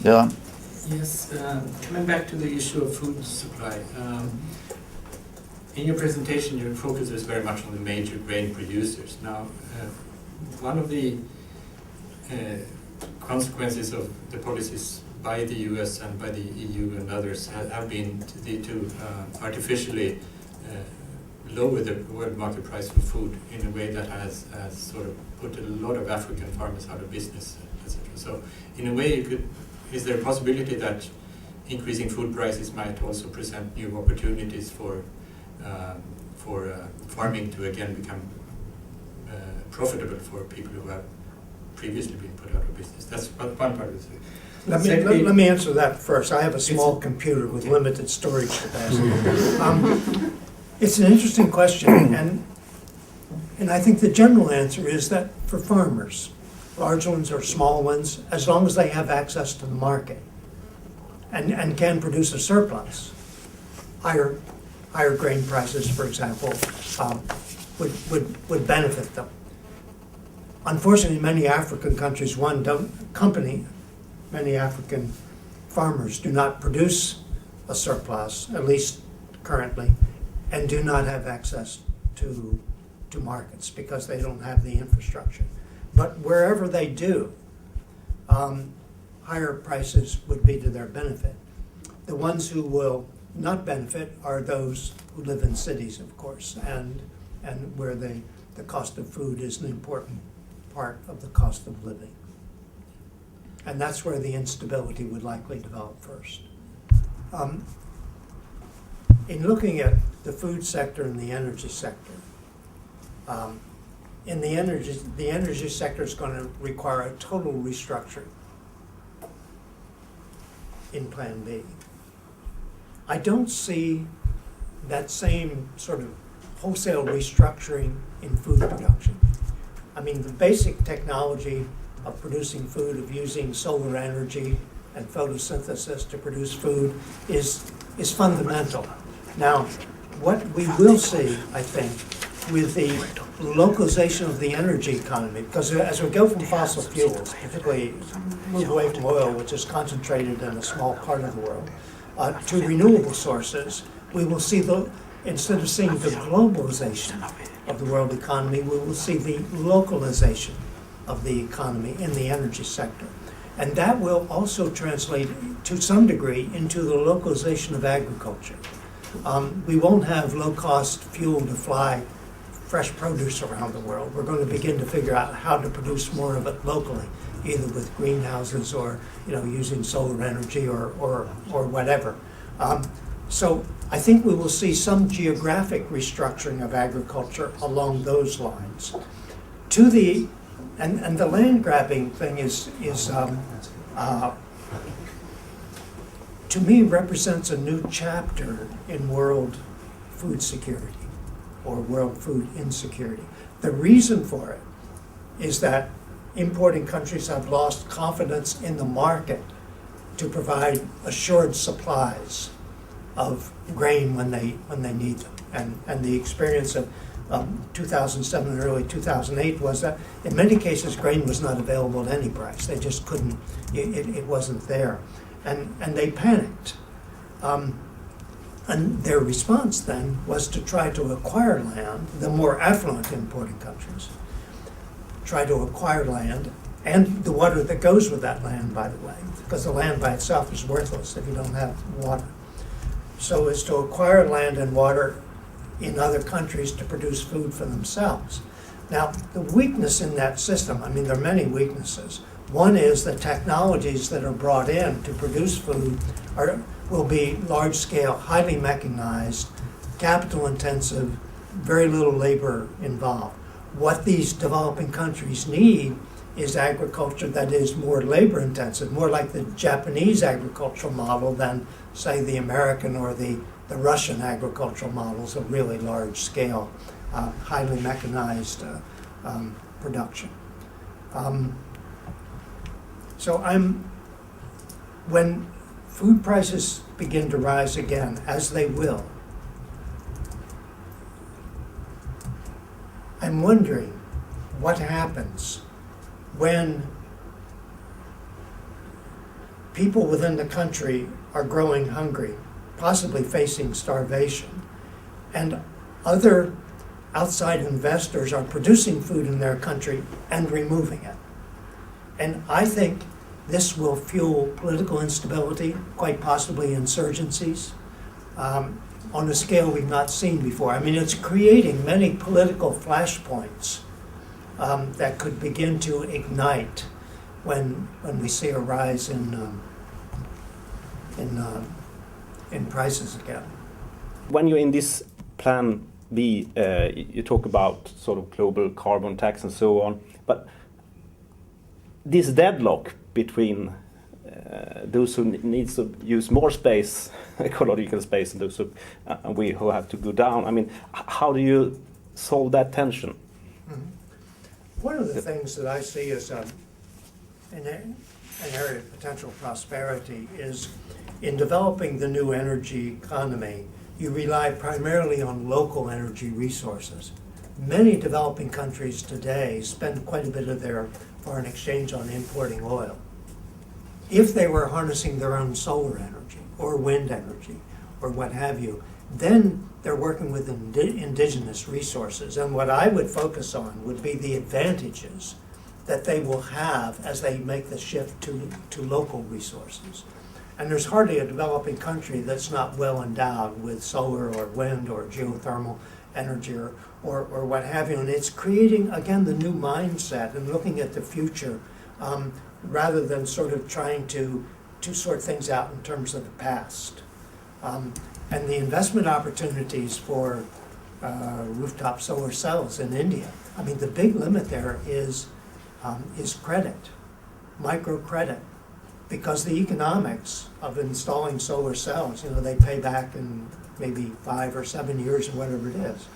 Yeah. Yes, coming back to the issue of food supply. In your presentation, your focus is very much on the major grain producers. Now, one of the consequences of the policies by the US and by the EU and others have been to artificially lower the world market price for food in a way that has sort of put a lot of African farmers out of business, etc. So, in a way, is there a possibility that increasing food prices might also present new opportunities for farming to again become profitable for people who have previously been put out of business? That's one part of it. Let me answer that first. I have a small computer with limited storage capacity. It's an interesting question, and I think the general answer is that for farmers, large ones or small ones, as long as they have access to the market and can produce a surplus, higher grain prices, for example, would benefit them. Unfortunately, many African countries, many African farmers do not produce a surplus, at least currently, and do not have access to markets because they don't have the infrastructure. But wherever they do, higher prices would be to their benefit. The ones who will not benefit are those who live in cities, of course, and where the cost of food is an important part of the cost of living. And that's where the instability would likely develop first. In looking at the food sector and the energy sector, in the energy sector is going to require a total restructuring in Plan B. I don't see that same sort of wholesale restructuring in food production. I mean, the basic technology of producing food, of using solar energy and photosynthesis to produce food is fundamental. Now, what we will see, I think, with the localization of the energy economy, because as we go from fossil fuels, particularly move away from oil, which is concentrated in a small part of the world, to renewable sources, we will see instead of seeing the globalization of the world economy, we will see the localization of the economy in the energy sector. And that will also translate to some degree into the localization of agriculture. We won't have low-cost fuel to fly fresh produce around the world. We're going to begin to figure out how to produce more of it locally, either with greenhouses or using solar energy or whatever. So I think we will see some geographic restructuring of agriculture along those lines. And the land grabbing thing is to me represents a new chapter in world food security or world food insecurity. The reason for it is that importing countries have lost confidence in the market to provide assured supplies of grain when they need them. And the experience of 2007 and early 2008 was that in many cases grain was not available at any price. They just couldn't, it wasn't there. And they panicked. And their response then was to try to acquire land, the more affluent importing countries, try to acquire land and the water that goes with that land, by the way, because the land by itself is worthless if you don't have water. So it's to acquire land and water in other countries to produce food for themselves. Now, the weakness in that system, I mean, there are many weaknesses. One is the technologies that are brought in to produce food will be large-scale, highly mechanized, capital-intensive, very little labor involved. What these developing countries need is agriculture that is more labor-intensive, more like the Japanese agricultural model than, say, the American or the Russian agricultural models of really large-scale, highly mechanized production. So when food prices begin to rise again, as they will, I'm wondering what happens when people within the country are growing hungry, possibly facing starvation, and other outside investors are producing food in their country and removing it. And I think this will fuel political instability, quite possibly insurgencies, on a scale we've not seen before. I mean, it's creating many political flashpoints that could begin to ignite when we see a rise in prices again. When you're in this Plan B, you talk about sort of global carbon tax and so on, but this deadlock between those who needs to use more space, ecological space, and those who have to go down. I mean, how do you solve that tension? Mm-hmm. One of the things that I see as an area of potential prosperity is in developing the new energy economy. You rely primarily on local energy resources. Many developing countries today spend quite a bit of their foreign exchange on importing oil. If they were harnessing their own solar energy or wind energy or what have you, then they're working with indigenous resources. And what I would focus on would be the advantages that they will have as they make the shift to local resources. And there's hardly a developing country that's not well endowed with solar or wind or geothermal energy or what have you. And it's creating, again, the new mindset and looking at the future rather than sort of trying to sort things out in terms of the past. And the investment opportunities for rooftop solar cells in India, I mean, the big limit there is credit, microcredit, because the economics of installing solar cells, they pay back in maybe 5 or 7 years or whatever it is.